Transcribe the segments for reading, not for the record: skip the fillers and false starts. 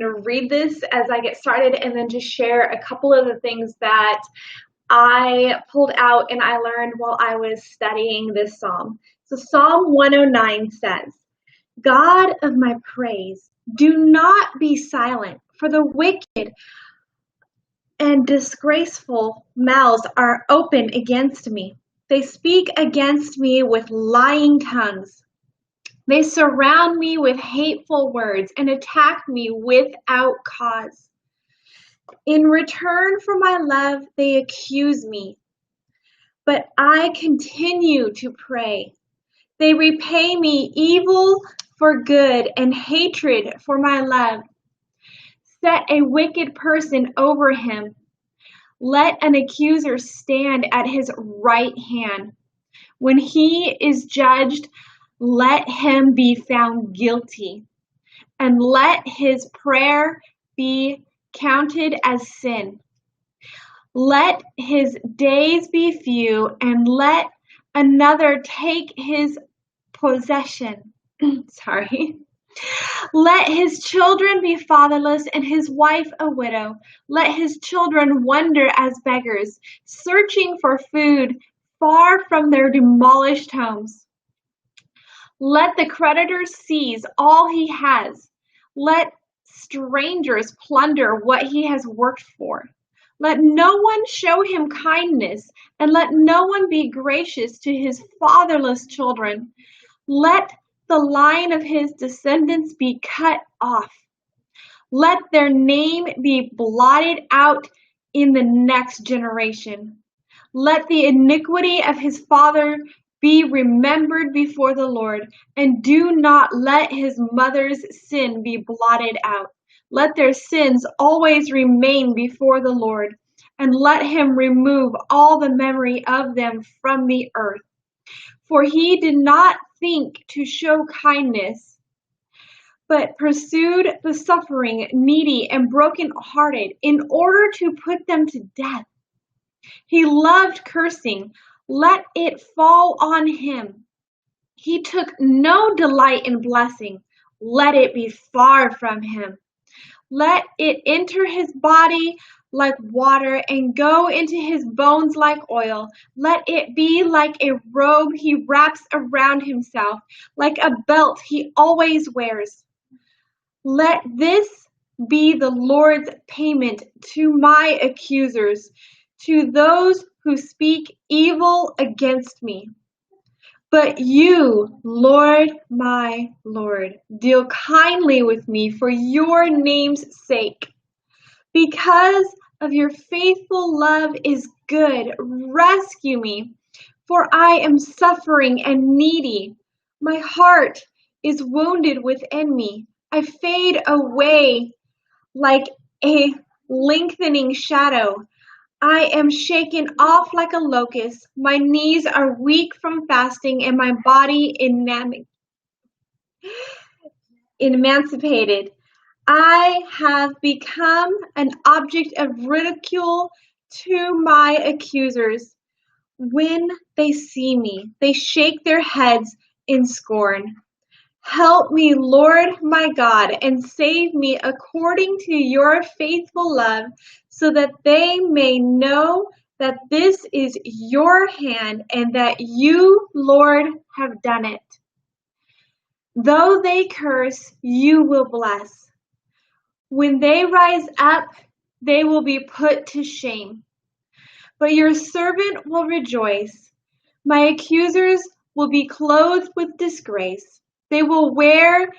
going to read this as I get started and then just share a couple of the things that I pulled out and I learned while I was studying this psalm. So Psalm 109 says, God of my praise, do not be silent, for the wicked and disgraceful mouths are open against me. They speak against me with lying tongues. They surround me with hateful words and attack me without cause. In return for my love, they accuse me. But I continue to pray. They repay me evil for good and hatred for my love. Set a wicked person over him. Let an accuser stand at his right hand. When he is judged, let him be found guilty, and let his prayer be counted as sin. Let his days be few, and let another take his possession. Sorry. Let his children be fatherless and his wife a widow. Let his children wander as beggars, searching for food far from their demolished homes. Let the creditor seize all he has. Let strangers plunder what he has worked for. Let no one show him kindness, and let no one be gracious to his fatherless children. Let the line of his descendants be cut off. Let their name be blotted out in the next generation. Let the iniquity of his father be remembered before the Lord, and do not let his mother's sin be blotted out. Let their sins always remain before the Lord, and let him remove all the memory of them from the earth. For he did not think to show kindness, but pursued the suffering, needy, and broken-hearted in order to put them to death. He loved cursing. Let it fall on him. He took no delight in blessing. Let it be far from him. Let it enter his body like water and go into his bones like oil. Let it be like a robe he wraps around himself, like a belt he always wears. Let this be the Lord's payment to my accusers, to those who speak evil against me. But you, Lord, my Lord, deal kindly with me for your name's sake. Because of your faithful love is good, rescue me, for I am suffering and needy. My heart is wounded within me. I fade away like a lengthening shadow. I am shaken off like a locust. My knees are weak from fasting, and my body emancipated. I have become an object of ridicule to my accusers. When they see me, they shake their heads in scorn. Help me, Lord my God, and save me according to your faithful love, so that they may know that this is your hand and that you, Lord, have done it. Though they curse, you will bless. When they rise up, they will be put to shame. But your servant will rejoice. My accusers will be clothed with disgrace. They will wear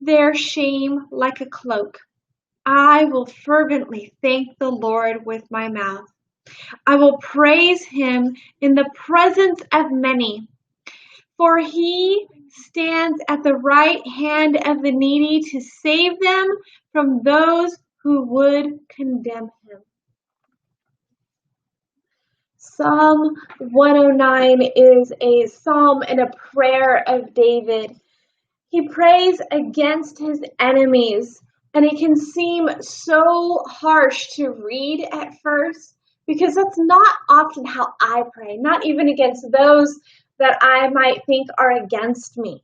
their shame like a cloak. I will fervently thank the Lord with my mouth. I will praise him in the presence of many. For he stands at the right hand of the needy to save them from those who would condemn him. Psalm 109 is a psalm and a prayer of David. He prays against his enemies, and it can seem so harsh to read at first because that's not often how I pray, not even against those that I might think are against me.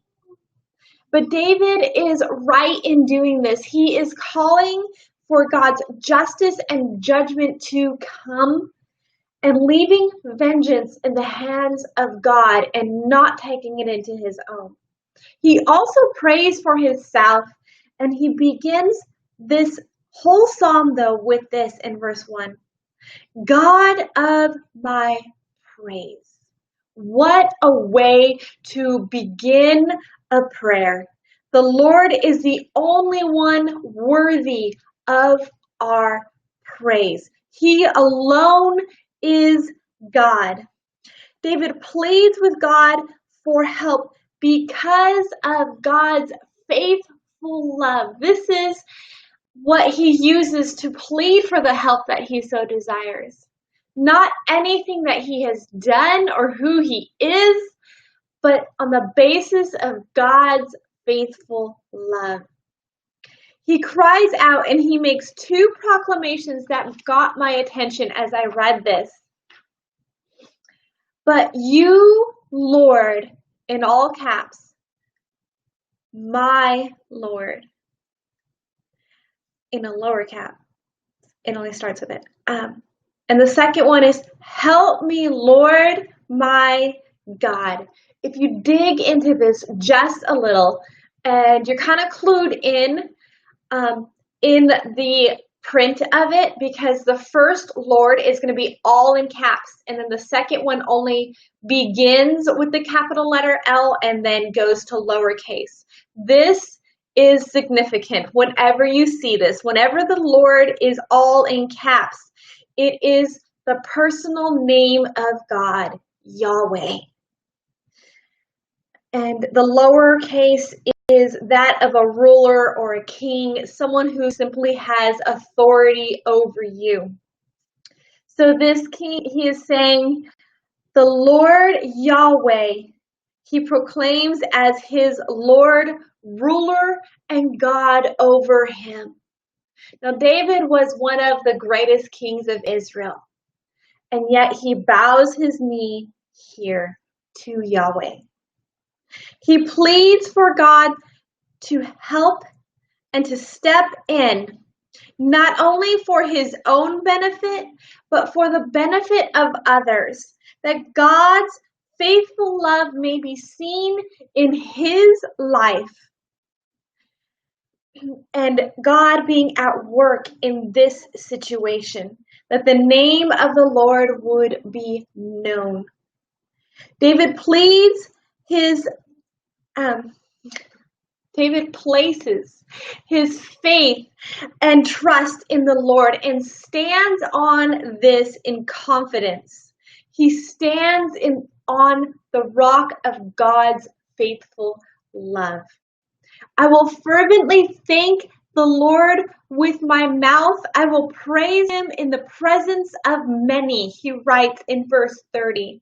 But David is right in doing this. He is calling for God's justice and judgment to come and leaving vengeance in the hands of God and not taking it into his own. He also prays for himself, and he begins this whole psalm, though, with this in verse 1. God of my praise. What a way to begin a prayer. The Lord is the only one worthy of our praise. He alone is God. David pleads with God for help because of God's faithful love. This is what he uses to plead for the help that he so desires. Not anything that he has done or who he is, but on the basis of God's faithful love. He cries out and he makes two proclamations that got my attention as I read this. But you, Lord, in all caps, my Lord, in a lower cap. It only starts with it. And the second one is, help me, Lord, my God. If you dig into this just a little, and you're kind of clued in the print of it, because the first Lord is going to be all in caps, and then the second one only begins with the capital letter L and then goes to lowercase. This is significant whenever you see this. Whenever the Lord is all in caps, it is the personal name of God, Yahweh. And the lowercase is that of a ruler or a king, someone who simply has authority over you. So this king, he is saying, the Lord Yahweh, he proclaims as his Lord, ruler, and God over him. Now, David was one of the greatest kings of Israel, and yet he bows his knee here to Yahweh. He pleads for God to help and to step in, not only for his own benefit, but for the benefit of others, that God's faithful love may be seen in his life, and God being at work in this situation, that the name of the Lord would be known. David places his faith and trust in the Lord and stands on this in confidence. He stands on the rock of God's faithful love. I will fervently thank the Lord with my mouth. I will praise him in the presence of many, he writes in verse 30.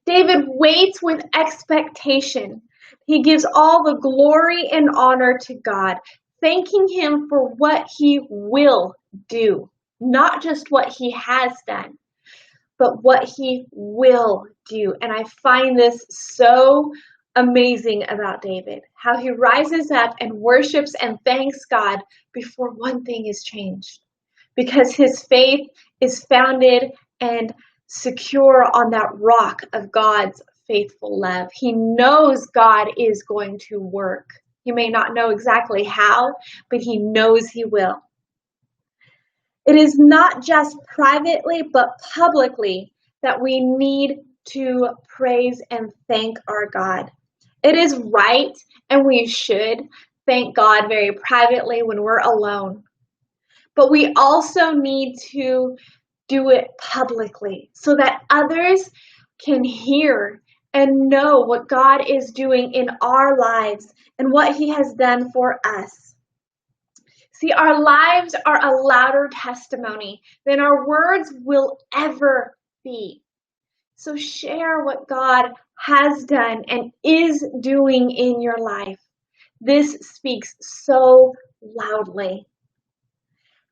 David waits with expectation. He gives all the glory and honor to God, thanking him for what he will do, not just what he has done, but what he will do. And I find this so amazing about David, how he rises up and worships and thanks God before one thing is changed, because his faith is founded and secure on that rock of God's faithful love. He knows God is going to work. He may not know exactly how, but he knows he will. It is not just privately, but publicly that we need to praise and thank our God. It is right, and we should thank God very privately when we're alone. But we also need to do it publicly so that others can hear and know what God is doing in our lives and what he has done for us. See, our lives are a louder testimony than our words will ever be. So share what God has done and is doing in your life. This speaks so loudly.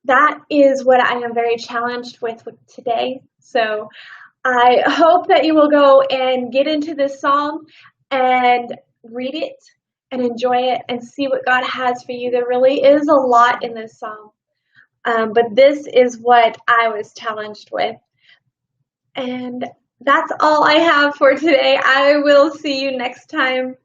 That is what I am very challenged with today. So I hope that you will go and get into this psalm and read it and enjoy it and see what God has for you. There really is a lot in this psalm. But this is what I was challenged with. And that's all I have for today. I will see you next time.